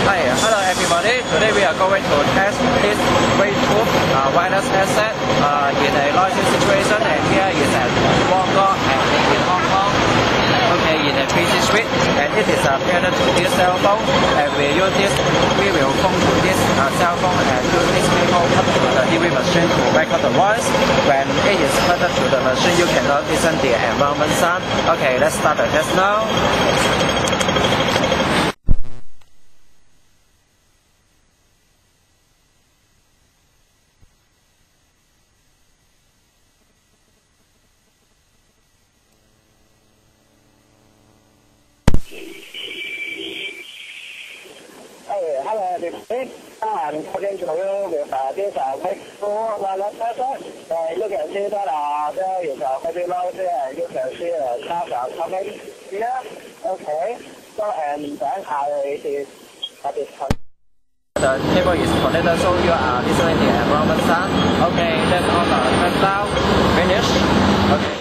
Hi, hello everybody. Today we are going to test this Wavetooth wireless headset in a noisy situation, and here is at Bangkok and in Hong Kong. Okay, in a busy street, and it is paired to this cell phone, and we use this, we will phone to this cell phone and use this cable up to the hearing machine to record the voice. When it is plugged to the machine, you cannot listen the environment sound. Okay, let's start the test now. Hello everybody. I'm talking to you with this Wavetooth wireless headset. You can see that there is a heavy load there, and you can see a sound coming here. Okay, so and then I did disconnect. The cable is connected, so you are listening to the environment sound. Okay, that's all the test now. Finish. Okay.